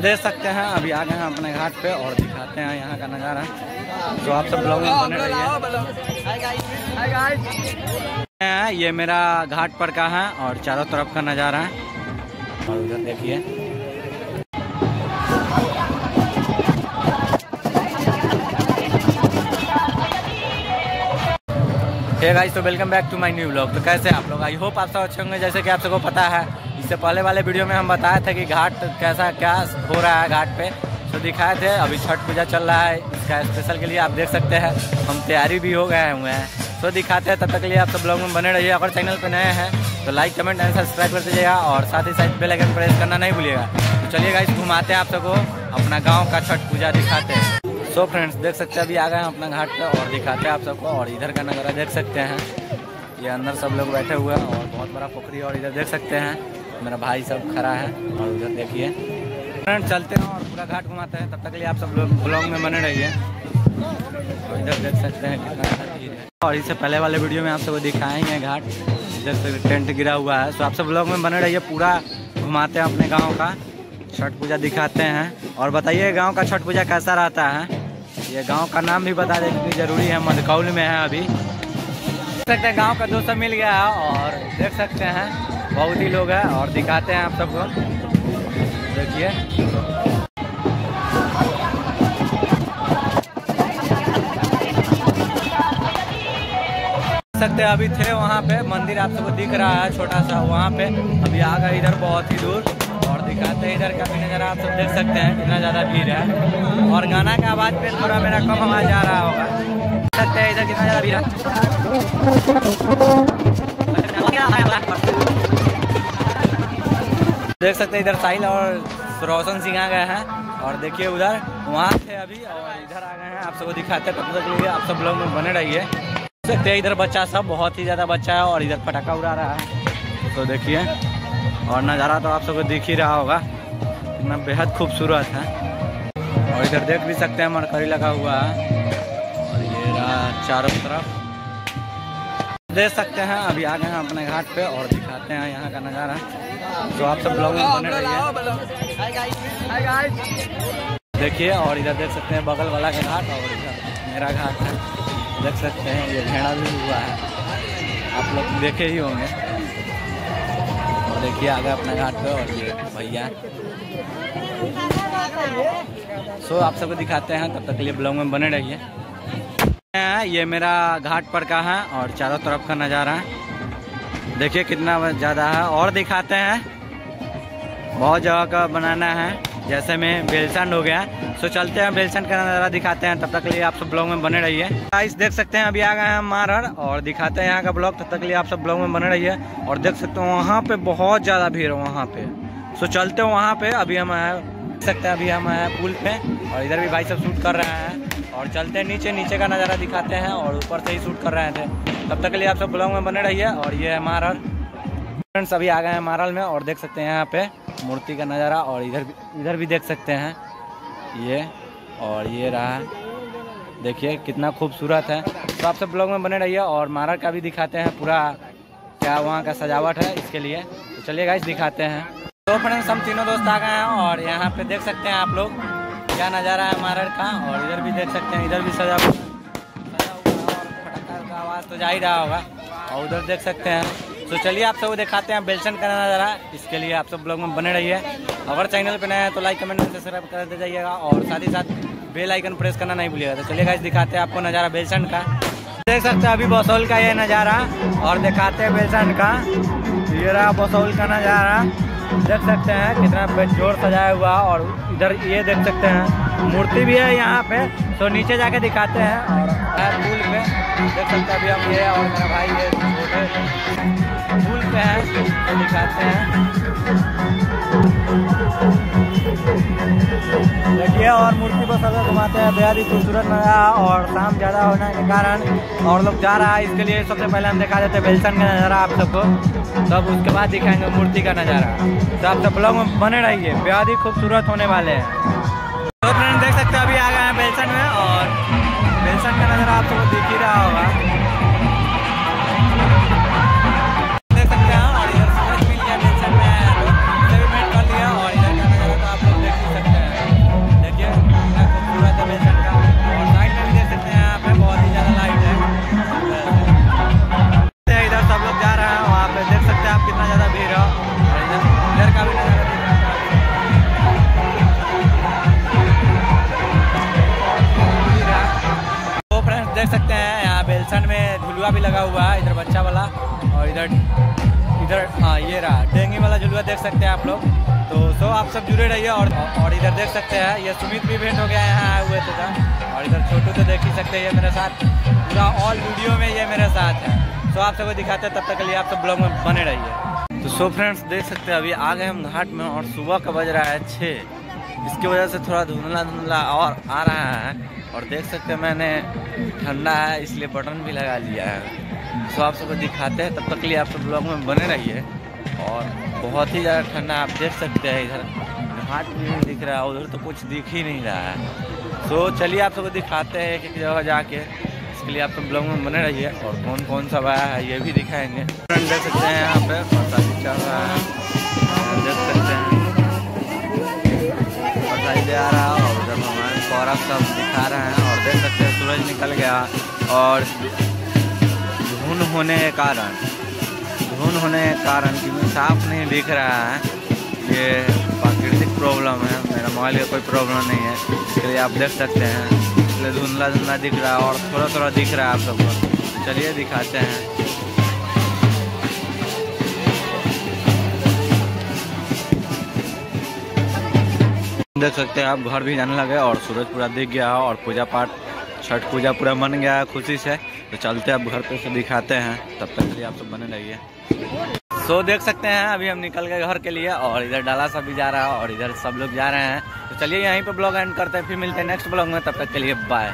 देख सकते हैं अभी आ गए हैं अपने घाट पे और दिखाते हैं यहाँ का नज़ारा। तो आप सब ब्लॉग में बने रहिए। ये मेरा घाट पर का है और चारों तरफ का नज़ारा है और उधर देखिए। हे गाइस, तो welcome back to my new vlog. तो कैसे आप लोग? आई होप आप सब अच्छे होंगे। जैसे कि आप सबको पता है, इससे पहले वाले वीडियो में हम बताए थे कि घाट कैसा क्या हो रहा है घाट पे, तो दिखाए थे। अभी छठ पूजा चल रहा है, इसका स्पेशल के लिए आप देख सकते हैं हम तैयारी भी हो गए हुए हैं, तो दिखाते हैं। तब तक के लिए आप सब ब्लॉग में बने रहिए। अगर चैनल पे नए हैं तो लाइक कमेंट एंड सब्सक्राइब कर दीजिएगा और साथ ही साथ बेल आइकन प्रेस करना नहीं भूलिएगा। तो चलिए गाइस, घुमाते हैं आप सबको, अपना गाँव का छठ पूजा दिखाते हैं। सो फ्रेंड्स, देख सकते हैं अभी आ गए हैं अपना घाट पे और दिखाते हैं आप सबको। और इधर का नज़ारा देख सकते हैं, ये अंदर सब लोग बैठे हुए हैं और बहुत बड़ा पोखरी। और इधर देख सकते हैं मेरा भाई सब खड़ा है और उधर देखिए। फ्रेंड्स, चलते हैं और पूरा घाट घुमाते हैं। तब तक के लिए आप सब लोग ब्लॉग में बने रहिए। और इधर देख सकते हैं कितना भीड़ है। और इससे पहले वाले वीडियो में आप सबको दिखाएंगे घाट, इधर से टेंट गिरा हुआ है। सो आप सब ब्लॉग में बने रहिए, पूरा घुमाते हैं अपने गाँव का छठ पूजा दिखाते हैं। और बताइए गाँव का छठ पूजा कैसा रहता है। ये गांव का नाम भी बता दें क्योंकि जरूरी है, मधकौल में है। अभी देख सकते हैं गांव का दोस्त सब मिल गया है और देख सकते हैं बहुत ही लोग हैं और दिखाते हैं आप सबको। देखिए देख सकते हैं अभी थे वहाँ पे मंदिर आप सबको दिख रहा है छोटा सा, वहाँ पे अभी आ गए इधर बहुत ही दूर और दिखाते हैं। इधर का भी नज़ारा आप सब देख सकते हैं कितना ज़्यादा भीड़ है। और गाना का आवाज़ पे थोड़ा मेरा कम आवाज़ आ रहा होगा। देख सकते हैं इधर कितना ज़्यादा भीड़ है। देख सकते हैं इधर साहिल और रोशन सिंह आ गए हैं और देखिए उधर वहाँ थे अभी और इधर आ गए हैं। आप सबको दिखाते हैं, तब तक के लिए आप सब लोग में बने रहिए। देख सकते हैं इधर बच्चा सब बहुत ही ज़्यादा बच्चा है और इधर पटाखा उड़ा रहा है, तो देखिए। और नज़ारा तो आप सबको दिख ही रहा होगा कितना बेहद खूबसूरत है। और इधर देख भी सकते हैं मरकरी लगा हुआ है और ये रहा चारों तरफ। देख सकते हैं अभी आ गए हैं अपने घाट पे और दिखाते हैं यहाँ का नज़ारा। तो आप सब लोग बने रहिए। देखिए और इधर देख सकते हैं बगल वाला का घाट और इधर मेरा घाट है। देख सकते हैं ये भेड़ा भी हुआ है, आप लोग देखे ही होंगे। देखिए आ गए अपने घाट पे और ये भैया। सो आप सबको दिखाते हैं, तब तक के लिए ब्लॉग में बने रहिए। ये मेरा घाट पर का है और चारों तरफ का नज़ारा देखिए कितना ज़्यादा है। और दिखाते हैं बहुत जगह का बनाना है, जैसे में बेलसंड हो गया। सो चलते हैं बेलसंड का नज़ारा दिखाते हैं। तब तक के लिए आप सब ब्लॉग में बने रहिए। गाइस देख सकते हैं अभी आ गए हैं मारहर और दिखाते हैं यहाँ का ब्लॉग। तब तक के लिए आप सब ब्लॉग में बने रहिए। और देख सकते हो वहाँ पे बहुत ज़्यादा भीड़ है वहाँ पे। सो चलते हैं वहाँ पे। अभी हम देख सकते हैं अभी हम हैं पुल पे और इधर भी भाई सब शूट कर रहे हैं। और चलते हैं नीचे का नज़ारा दिखाते हैं और ऊपर से ही शूट कर रहे थे। तब तक के लिए आप सब ब्लॉग में बने रहिए। और ये है मारहर। फ्रेंड्स अभी आ गए हैं मारहल में और देख सकते हैं यहाँ पे मूर्ति का नज़ारा। और इधर भी देख सकते हैं ये, और ये रहा देखिए कितना खूबसूरत है। तो आप सब ब्लॉग में बने रहिए। और मारहल का भी दिखाते हैं पूरा क्या वहाँ का सजावट है इसके लिए। तो चलिए गाइस दिखाते हैं। तो फ्रेंड्स हम तीनों दोस्त आ गए हैं और यहाँ पे देख सकते हैं आप लोग क्या नज़ारा है मारहल का। और इधर भी देख सकते हैं, इधर भी सजा हुआ और पटाखा का आवाज़ तो जा ही रहा होगा। और उधर देख सकते हैं। तो चलिए आप सबको दिखाते हैं बेलसंड का नज़ारा, इसके लिए आप सब ब्लॉग में बने रहिए। अगर चैनल पे नए हैं तो लाइक कमेंट में सब्सक्राइब कर दे जाइएगा और साथ ही साथ बेल आइकन प्रेस करना नहीं भूलिएगा। तो चलिए गाइस दिखाते हैं आपको नज़ारा बेलसंड का। देख सकते हैं अभी बसौल का ये नज़ारा और दिखाते हैं बेलसंड का। ये रहा बसौल का नज़ारा, देख सकते हैं कितना बेजोड़ सजाया हुआ। और इधर ये देख सकते हैं मूर्ति भी है यहाँ पे। तो नीचे जाके दिखाते हैं और पुल पे देख सकते हैं अभी हम ये और मेरा भाई ये छोटे पुल पे है, तो दिखाते हैं देखिए। और मूर्ति को सब घुमाते हैं, बेहद ही खूबसूरत नज़ारा। और शाम ज़्यादा होने के कारण और लोग जा रहा है, इसके लिए सबसे पहले हम दिखा देते हैं बेलसंड का नज़ारा आप सबको, तब उसके बाद दिखाएंगे मूर्ति का नज़ारा। तो आप सब ब्लॉग में बने रहिए, बेहद ही खूबसूरत होने वाले हैं। तो फ्रेंड्स देख सकते हैं अभी आ गए हैं बेलसंड में और बेलसंड का नज़ारा आप सबको दिख ही रहा होगा। देख सकते हैं और इधर सूरज मिल गया बेलसंड में, तो इसे भी मेट कर लिया। और इधर का नज़ारा तो आप लोग देख ही सकते हैं। सकते हैं आप लोग। तो आप सब जुड़े रहिए। और इधर देख सकते हैं ये सुमित भी भेंट हो गया है, यहाँ आए हुए थे। और इधर छोटू तो देख ही सकते हैं, ये मेरे साथ पूरा ऑल वीडियो में ये मेरे साथ है। तो आप सबको दिखाते हैं, तब तक के लिए आप सब ब्लॉग में बने रहिए। तो फ्रेंड्स देख सकते हैं अभी आ गए हम घाट में और सुबह का बज रहा है 6। इसकी वजह से थोड़ा धुंधला और आ रहा है। और देख सकते हैं मैंने ठंडा है इसलिए बटन भी लगा लिया है। तो आप सबको दिखाते हैं, तब तक के लिए आप सब ब्लॉग में बने रहिए। और बहुत ही ज़्यादा ठंडा आप देख सकते हैं, इधर घाट भी नहीं दिख रहा है, उधर तो कुछ दिख ही नहीं रहा है। तो चलिए आप सबको दिखाते हैं एक जगह जाके। इसके लिए आप सब ब्लॉग में बने रहिए और कौन कौन सा आया है ये भी दिखाएंगे। फ्रेंड देख सकते हैं यहाँ पे प्रसादी चल रहा है, देख सकते हैं प्रसादी दे आ रहा है। और उधर भगवान गौरव सब दिखा रहे हैं। और देख सकते हैं सूरज निकल गया और धुंध होने के कारण क्योंकि साफ नहीं दिख रहा है। ये प्राकृतिक प्रॉब्लम है, मेरा मोबाइल का कोई प्रॉब्लम नहीं है। इसलिए आप देख सकते हैं इसलिए धुंधला दिख रहा है और थोड़ा दिख रहा है आप सबको। चलिए दिखाते हैं। देख सकते हैं आप घर भी जाने लगे और सूरज पूरा दिख गया है और पूजा पाठ छठ पूजा पूरा मन गया है खुशी से। तो चलते हैं अब घर पे से दिखाते हैं, तब तक के लिए आप सब बने रहिए। देख सकते हैं अभी हम निकल गए घर के लिए और इधर डाला सब भी जा रहा है और इधर सब लोग जा रहे हैं। तो चलिए यहीं पे ब्लॉग एंड करते हैं, फिर मिलते हैं नेक्स्ट ब्लॉग में। तब तक के लिए बाय।